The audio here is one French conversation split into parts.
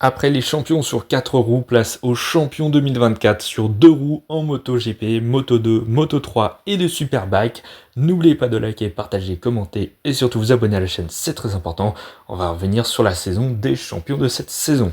Après les champions sur 4 roues, place aux champions 2024 sur 2 roues en MotoGP, Moto2, Moto3 et de Superbike. N'oubliez pas de liker, partager, commenter et surtout vous abonner à la chaîne, c'est très important. On va revenir sur la saison des champions de cette saison.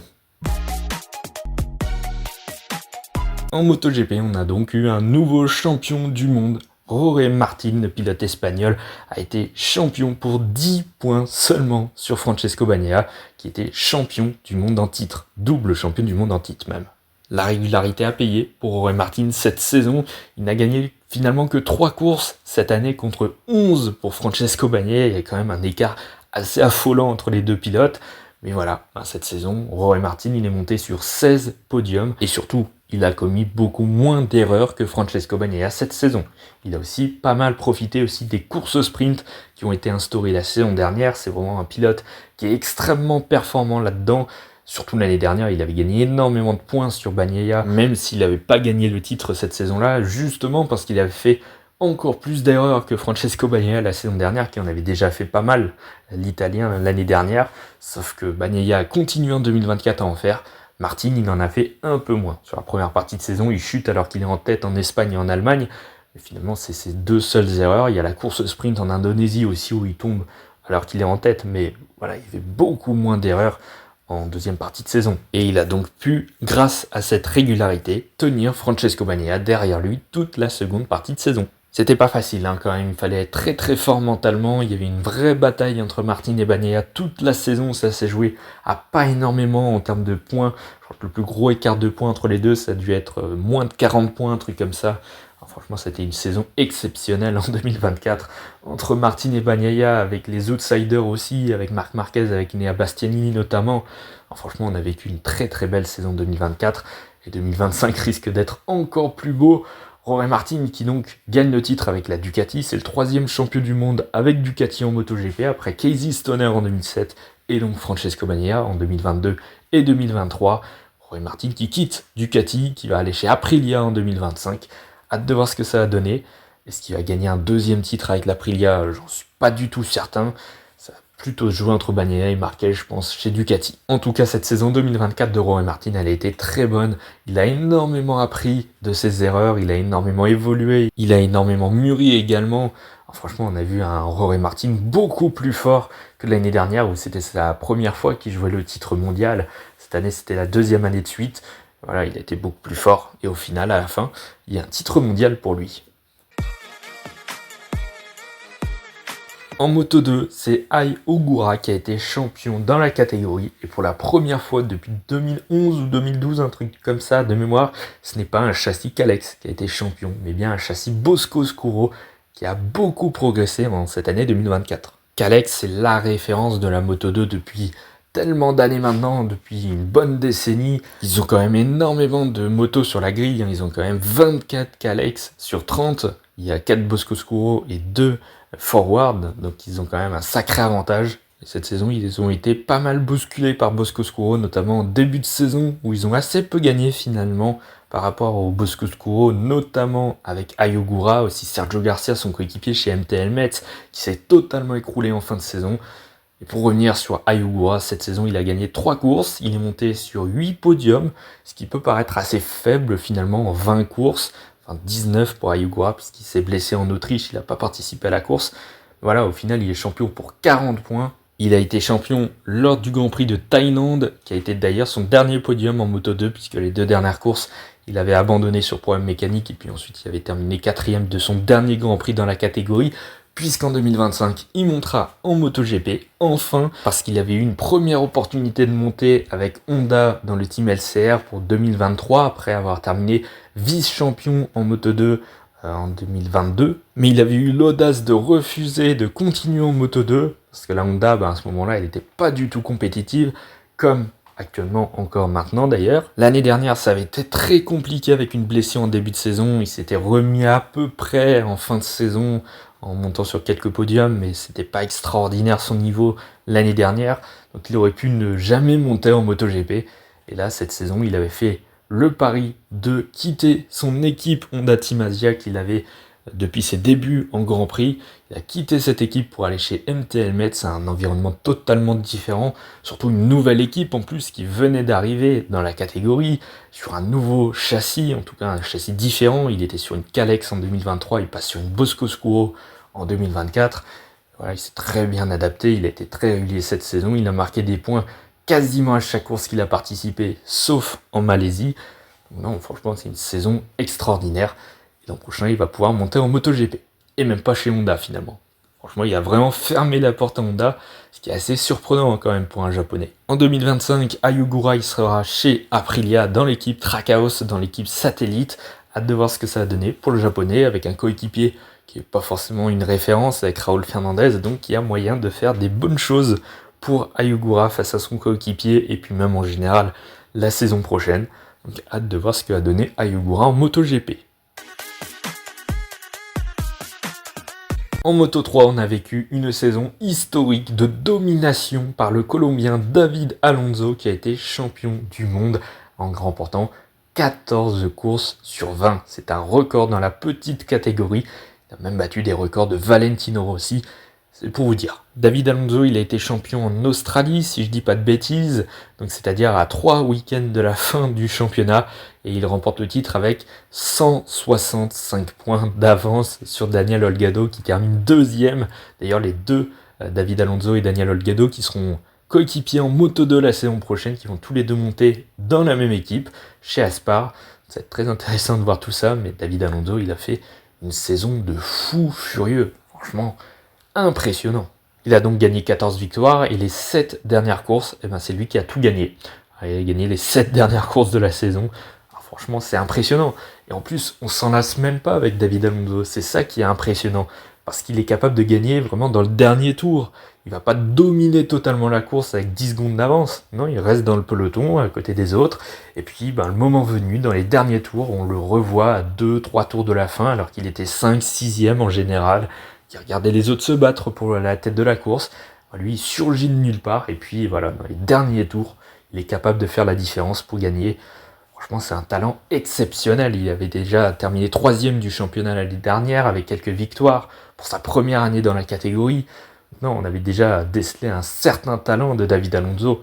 En MotoGP, on a donc eu un nouveau champion du monde. Jorge Martin, le pilote espagnol, a été champion pour 10 points seulement sur Francesco Bagnaia, qui était champion du monde en titre, double champion du monde en titre même. La régularité a payé pour Jorge Martin cette saison. Il n'a gagné finalement que 3 courses cette année contre 11 pour Francesco Bagnaia. Il y a quand même un écart assez affolant entre les deux pilotes. Mais voilà, cette saison, Jorge Martin, il est monté sur 16 podiums et surtout, il a commis beaucoup moins d'erreurs que Francesco Bagnaia cette saison. Il a aussi pas mal profité aussi des courses sprint qui ont été instaurées la saison dernière. C'est vraiment un pilote qui est extrêmement performant là-dedans. Surtout l'année dernière, il avait gagné énormément de points sur Bagnaia, même s'il n'avait pas gagné le titre cette saison-là, justement parce qu'il avait fait encore plus d'erreurs que Francesco Bagnaia la saison dernière, qui en avait déjà fait pas mal, l'Italien, l'année dernière. Sauf que Bagnaia a continué en 2024 à en faire. Martin, il en a fait un peu moins. Sur la première partie de saison, il chute alors qu'il est en tête en Espagne et en Allemagne. Et finalement, c'est ses deux seules erreurs. Il y a la course sprint en Indonésie aussi où il tombe alors qu'il est en tête. Mais voilà, il fait beaucoup moins d'erreurs en deuxième partie de saison. Et il a donc pu, grâce à cette régularité, tenir Francesco Bagnaia derrière lui toute la seconde partie de saison. C'était pas facile quand même, il fallait être très très fort mentalement, il y avait une vraie bataille entre Martin et Bagnaia toute la saison, ça s'est joué à pas énormément en termes de points. Je crois que le plus gros écart de points entre les deux, ça a dû être moins de 40 points, un truc comme ça. Alors, franchement, c'était une saison exceptionnelle en 2024, entre Martin et Bagnaia, avec les outsiders aussi, avec Marc Marquez, avec Enea Bastianini notamment. Alors, franchement, on a vécu une très très belle saison 2024, et 2025 risque d'être encore plus beau. Jorge Martin qui donc gagne le titre avec la Ducati, c'est le 3e champion du monde avec Ducati en MotoGP après Casey Stoner en 2007 et donc Francesco Bagnaia en 2022 et 2023. Jorge Martin qui quitte Ducati, qui va aller chez Aprilia en 2025. Hâte de voir ce que ça va donner. Est-ce qu'il va gagner un 2e titre avec l'Aprilia? J'en suis pas du tout certain. Ça va plutôt se jouer entre Bagnaia et Marquez, je pense, chez Ducati. En tout cas, cette saison 2024 de Jorge Martin, elle a été très bonne. Il a énormément appris de ses erreurs, il a énormément évolué, il a énormément mûri également. Alors, franchement, on a vu un Jorge Martin beaucoup plus fort que l'année dernière, où c'était sa première fois qu'il jouait le titre mondial. Cette année, c'était la 2e année de suite. Voilà, il a été beaucoup plus fort. Et au final, à la fin, il y a un titre mondial pour lui. En Moto2, c'est Ai Ogura qui a été champion dans la catégorie. Et pour la première fois depuis 2011 ou 2012, un truc comme ça de mémoire, ce n'est pas un châssis Kalex qui a été champion, mais bien un châssis Bosco-Scuro qui a beaucoup progressé en cette année 2024. Kalex, c'est la référence de la Moto2 depuis tellement d'années maintenant, depuis une bonne décennie. Ils ont quand même énormément de motos sur la grille, ils ont quand même 24 Kalex sur 30. Il y a 4 Bosco-Scuro et 2 Forward, donc ils ont quand même un sacré avantage. Et cette saison, ils ont été pas mal bousculés par Bosco-Scuro, notamment en début de saison, où ils ont assez peu gagné finalement par rapport au Bosco-Scuro, notamment avec Ai Ogura, aussi Sergio Garcia, son coéquipier chez MTL Metz, qui s'est totalement écroulé en fin de saison. Et pour revenir sur Ai Ogura, cette saison, il a gagné 3 courses, il est monté sur 8 podiums, ce qui peut paraître assez faible finalement en 20 courses. Enfin 19 pour Ai Ogura, puisqu'il s'est blessé en Autriche, il n'a pas participé à la course. Voilà, au final, il est champion pour 40 points. Il a été champion lors du Grand Prix de Thaïlande, qui a été d'ailleurs son dernier podium en Moto2, puisque les 2 dernières courses, il avait abandonné sur problème mécanique, et puis ensuite il avait terminé 4e de son dernier Grand Prix dans la catégorie, puisqu'en 2025, il montera en MotoGP, enfin, parce qu'il avait eu une première opportunité de monter avec Honda dans le team LCR pour 2023, après avoir terminé vice-champion en Moto2 en 2022. Mais il avait eu l'audace de refuser de continuer en Moto2, parce que la Honda, à ce moment-là, elle n'était pas du tout compétitive, comme actuellement encore maintenant d'ailleurs. L'année dernière, ça avait été très compliqué avec une blessure en début de saison. Il s'était remis à peu près en fin de saison, en montant sur quelques podiums, mais c'était pas extraordinaire son niveau l'année dernière. Donc il aurait pu ne jamais monter en MotoGP. Et là, cette saison, il avait fait le pari de quitter son équipe Honda Team Asia qu'il avait depuis ses débuts en Grand Prix. Il a quitté cette équipe pour aller chez MTL Metz, un environnement totalement différent, surtout une nouvelle équipe en plus qui venait d'arriver dans la catégorie, sur un nouveau châssis, en tout cas un châssis différent. Il était sur une Kalex en 2023, il passe sur une Bosco en 2024. Voilà, il s'est très bien adapté, il a été très régulier cette saison, il a marqué des points quasiment à chaque course qu'il a participé, sauf en Malaisie. Non, franchement, c'est une saison extraordinaire. Et l'an prochain, il va pouvoir monter en MotoGP. Et même pas chez Honda, finalement. Franchement, il a vraiment fermé la porte à Honda, ce qui est assez surprenant quand même pour un Japonais. En 2025, Ayogura, il sera chez Aprilia dans l'équipe Trackhouse, dans l'équipe satellite. Hâte de voir ce que ça va donner pour le Japonais, avec un coéquipier qui n'est pas forcément une référence, avec Raúl Fernandez, donc il y a moyen de faire des bonnes choses pour Ayogura face à son coéquipier, et puis même en général la saison prochaine. Donc hâte de voir ce que va donner Ayogura en MotoGP. En Moto3, on a vécu une saison historique de domination par le Colombien David Alonso qui a été champion du monde en remportant 14 courses sur 20. C'est un record dans la petite catégorie. Il a même battu des records de Valentino Rossi. C'est pour vous dire. David Alonso, il a été champion en Australie, si je dis pas de bêtises, donc c'est-à-dire à 3 week-ends de la fin du championnat, et il remporte le titre avec 165 points d'avance sur Daniel Olgado qui termine deuxième. D'ailleurs, les deux, David Alonso et Daniel Olgado, qui seront coéquipiers en Moto2 la saison prochaine, qui vont tous les deux monter dans la même équipe chez Aspar. Ça va être très intéressant de voir tout ça, mais David Alonso, il a fait une saison de fou furieux. Franchement, impressionnant. Il a donc gagné 14 victoires et les 7 dernières courses, c'est lui qui a tout gagné. Il a gagné les 7 dernières courses de la saison. Alors franchement, c'est impressionnant. Et en plus, on s'en lasse même pas avec David Alonso. C'est ça qui est impressionnant. Parce qu'il est capable de gagner vraiment dans le dernier tour. Il va pas dominer totalement la course avec 10 secondes d'avance. Non, il reste dans le peloton, à côté des autres. Et puis, le moment venu, dans les derniers tours, on le revoit à 2-3 tours de la fin, alors qu'il était 5-6e en général. Qui regardait les autres se battre pour la tête de la course. Lui, il surgit de nulle part, et puis voilà, dans les derniers tours, il est capable de faire la différence pour gagner. Franchement, c'est un talent exceptionnel. Il avait déjà terminé 3e du championnat l'année dernière, avec quelques victoires pour sa première année dans la catégorie. Non, on avait déjà décelé un certain talent de David Alonso,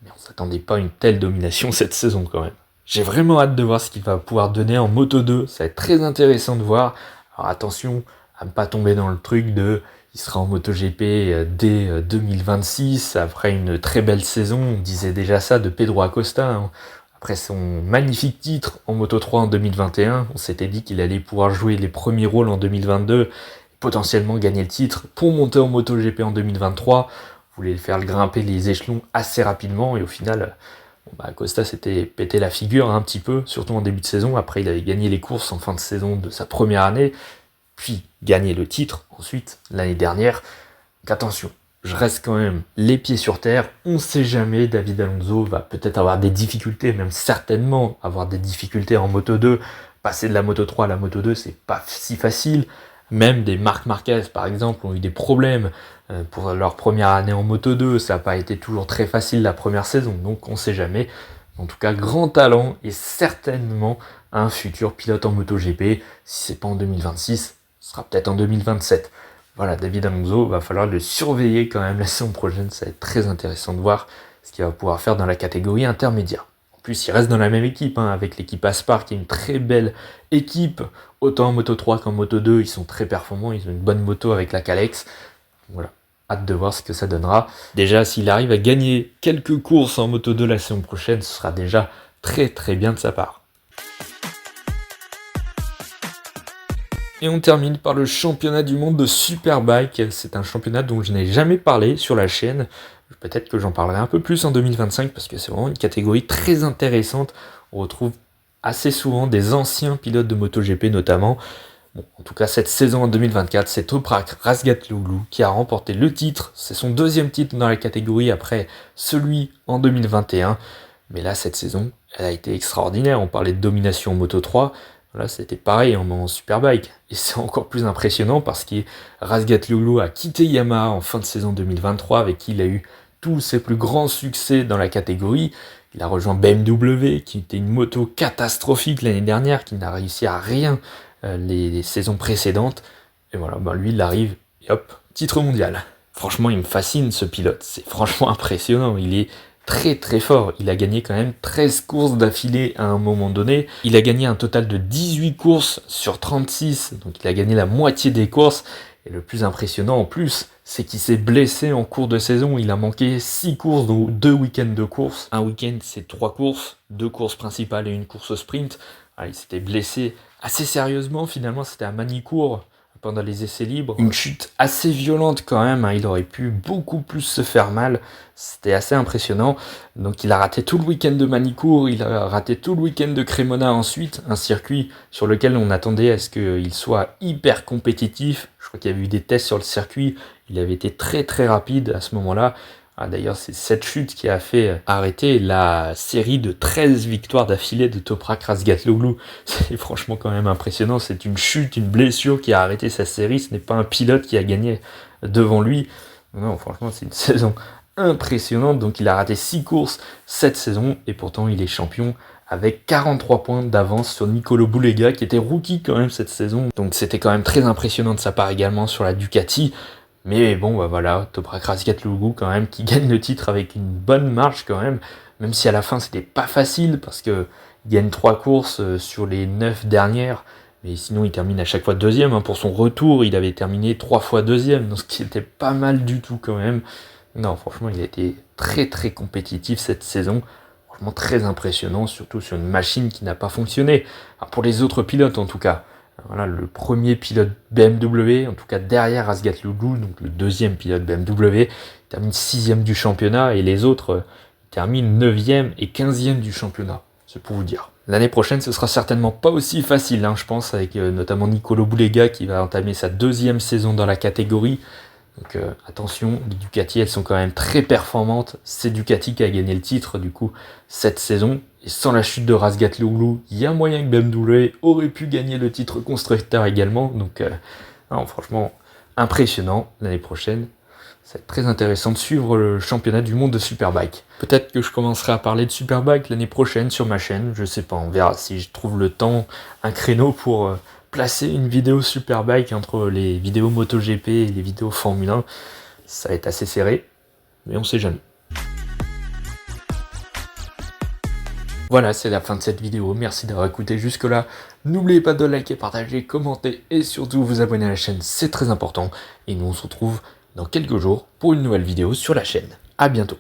mais on ne s'attendait pas à une telle domination cette saison quand même. J'ai vraiment hâte de voir ce qu'il va pouvoir donner en Moto2, ça va être très intéressant de voir. Alors attention, à ne pas tomber dans le truc de il sera en MotoGP dès 2026, après une très belle saison, on disait déjà ça de Pedro Acosta, après son magnifique titre en Moto3 en 2021, on s'était dit qu'il allait pouvoir jouer les premiers rôles en 2022, potentiellement gagner le titre pour monter en MotoGP en 2023, on voulait faire grimper les échelons assez rapidement, et au final, Acosta s'était pété la figure un petit peu, surtout en début de saison, après il avait gagné les courses en fin de saison de sa première année, puis gagner le titre ensuite l'année dernière. Donc attention, je reste quand même les pieds sur terre, on ne sait jamais, David Alonso va peut-être avoir des difficultés, même certainement avoir des difficultés en Moto2, passer de la Moto3 à la Moto2 c'est pas si facile, même des Marc Marquez par exemple ont eu des problèmes pour leur première année en Moto2, ça n'a pas été toujours très facile la première saison, donc on ne sait jamais. En tout cas, grand talent et certainement un futur pilote en MotoGP, si c'est pas en 2026, ce sera peut-être en 2027. Voilà, David Alonso, va falloir le surveiller quand même la saison prochaine, ça va être très intéressant de voir ce qu'il va pouvoir faire dans la catégorie intermédiaire. En plus, il reste dans la même équipe, avec l'équipe Aspar, qui est une très belle équipe, autant en Moto3 qu'en Moto2, ils sont très performants, ils ont une bonne moto avec la Kalex. Voilà, hâte de voir ce que ça donnera. Déjà, s'il arrive à gagner quelques courses en Moto2 la saison prochaine, ce sera déjà très très bien de sa part. Et on termine par le championnat du monde de Superbike. C'est un championnat dont je n'ai jamais parlé sur la chaîne. Peut-être que j'en parlerai un peu plus en 2025 parce que c'est vraiment une catégorie très intéressante. On retrouve assez souvent des anciens pilotes de MotoGP notamment. Bon, en tout cas, cette saison en 2024, c'est Toprak Razgatlioglu qui a remporté le titre. C'est son deuxième titre dans la catégorie après celui en 2021. Mais là, cette saison, elle a été extraordinaire. On parlait de domination en Moto3. Là, c'était pareil en Superbike. Et c'est encore plus impressionnant parce que Razgatlioglu a quitté Yamaha en fin de saison 2023, avec qui il a eu tous ses plus grands succès dans la catégorie. Il a rejoint BMW, qui était une moto catastrophique l'année dernière, qui n'a réussi à rien les saisons précédentes. Et voilà, lui il arrive, et hop, titre mondial. Franchement, il me fascine ce pilote, c'est franchement impressionnant, il est très très fort. Il a gagné quand même 13 courses d'affilée à un moment donné. Il a gagné un total de 18 courses sur 36, donc il a gagné la moitié des courses. Et le plus impressionnant en plus, c'est qu'il s'est blessé en cours de saison. Il a manqué 6 courses, donc 2 week-ends de course. Un week-end, c'est 3 courses, 2 courses principales et une course sprint. Il s'était blessé assez sérieusement, finalement, c'était à Manicourt pendant les essais libres. Une chute assez violente quand même, il aurait pu beaucoup plus se faire mal. C'était assez impressionnant. Donc il a raté tout le week-end de Manicourt, il a raté tout le week-end de Cremona ensuite, un circuit sur lequel on attendait à ce qu'il soit hyper compétitif. Je crois qu'il y avait eu des tests sur le circuit, il avait été très très rapide à ce moment-là. D'ailleurs, c'est cette chute qui a fait arrêter la série de 13 victoires d'affilée de Toprak Razgatlıoğlu. C'est franchement quand même impressionnant. C'est une chute, une blessure qui a arrêté sa série. Ce n'est pas un pilote qui a gagné devant lui. Non, franchement, c'est une saison impressionnante. Donc, il a raté 6 courses cette saison et pourtant, il est champion avec 43 points d'avance sur Nicolo Bulega qui était rookie quand même cette saison. Donc, c'était quand même très impressionnant de sa part également sur la Ducati. Mais bon, voilà, Toprak Razgatlıoğlu quand même, qui gagne le titre avec une bonne marge quand même si à la fin c'était pas facile, parce qu'il gagne 3 courses sur les 9 dernières, mais sinon il termine à chaque fois deuxième. Pour son retour, il avait terminé 3 fois deuxième, donc ce qui était pas mal du tout quand même. Non, franchement, il a été très très compétitif cette saison, franchement très impressionnant, surtout sur une machine qui n'a pas fonctionné, pour les autres pilotes en tout cas. Voilà, le premier pilote BMW, en tout cas derrière Razgatlıoğlu, donc le deuxième pilote BMW, termine 6ème du championnat, et les autres terminent 9ème et 15ème du championnat, c'est pour vous dire. L'année prochaine, ce sera certainement pas aussi facile, je pense, avec notamment Nicolo Bulega qui va entamer sa 2e saison dans la catégorie. Donc attention, les Ducati, elles sont quand même très performantes. C'est Ducati qui a gagné le titre du coup cette saison. Et sans la chute de Razgatlıoğlu, il y a moyen que BMW aurait pu gagner le titre constructeur également. Donc non, franchement, impressionnant l'année prochaine. Ça va être très intéressant de suivre le championnat du monde de Superbike. Peut-être que je commencerai à parler de Superbike l'année prochaine sur ma chaîne. Je sais pas, on verra si je trouve le temps, un créneau pour placer une vidéo Superbike entre les vidéos MotoGP et les vidéos Formule 1. Ça va être assez serré, mais on sait jamais. Voilà, c'est la fin de cette vidéo. Merci d'avoir écouté jusque-là. N'oubliez pas de liker, partager, commenter et surtout vous abonner à la chaîne, c'est très important. Et nous on se retrouve dans quelques jours pour une nouvelle vidéo sur la chaîne. A bientôt.